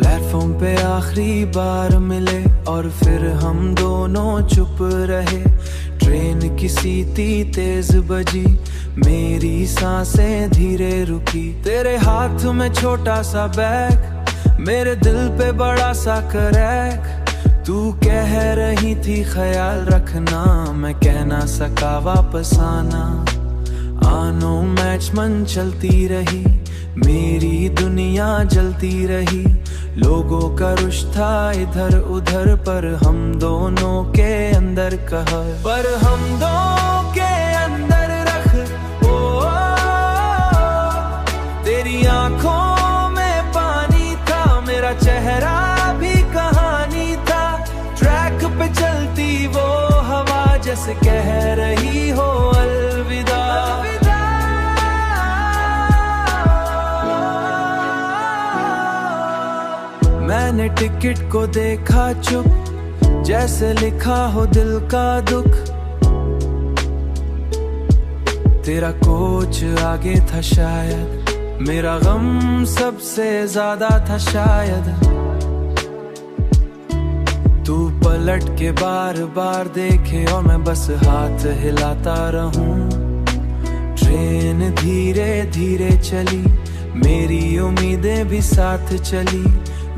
Platform पे आखिरी बार मिले और फिर हम दोनों चुप रहे। ट्रेन किसी तेज बजी, मेरी सांसें धीरे रुकी। तेरे हाथ में छोटा सा बैग, मेरे दिल पे बड़ा सा क्रैक। तू कह रही थी ख्याल रखना, मैं कह ना सका वापस आना। आनो मैच मन चलती रही, मेरी दुनिया जलती रही। लोगों का रुश था इधर उधर, पर हम दोनों के अंदर कहा, पर हम दोनों के अंदर रख। ओ, तेरी आंखों में पानी था, मेरा चेहरा भी कहानी था। ट्रैक पे चलती वो हवा जैसे कह रही हो अलविदा। मैंने टिकट को देखा चुप, जैसे लिखा हो दिल का दुख। तेरा कोच आगे था शायद, मेरा गम सबसे ज्यादा था शायद। तू पलट के बार बार देखे और मैं बस हाथ हिलाता रहूं। ट्रेन धीरे धीरे चली, मेरी उम्मीदें भी साथ चली।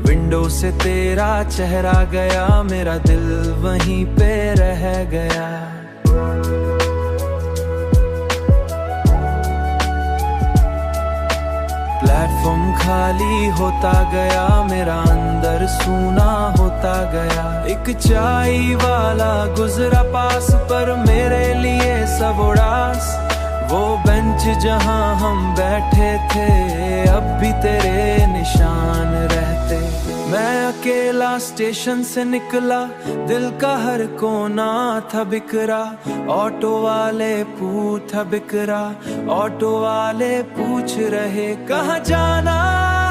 विंडो से तेरा चेहरा गया, मेरा दिल वहीं पे रह गया। प्लेटफॉर्म खाली होता गया, मेरा अंदर सूना होता गया। एक चाय वाला गुजरा पास, पर मेरे लिए सब उदास। वो बेंच जहां हम बैठे थे, अब भी तेरे निशान रहते। मैं अकेला स्टेशन से निकला, दिल का हर कोना था बिखरा। ऑटो वाले पूछा बिखरा, ऑटो वाले पूछ रहे कहाँ जाना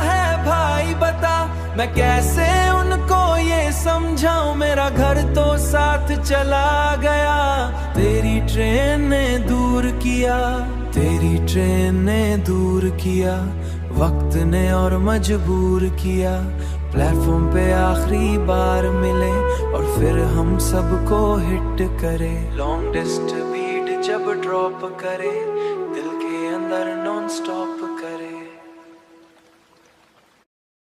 है भाई बता। मैं कैसे उनको ये समझाऊं, मेरा घर तो साथ चला गया। तेरी ट्रेन ने दूर किया, तेरी ट्रेन ने दूर किया। वक्त ने और मजबूर किया। प्लेटफॉर्म पे आखिरी बार मिले और फिर हम सबको हिट करे। लॉन्ग डिस्टेंस बीट जब ड्रॉप करे, दिल के अंदर नॉन स्टॉप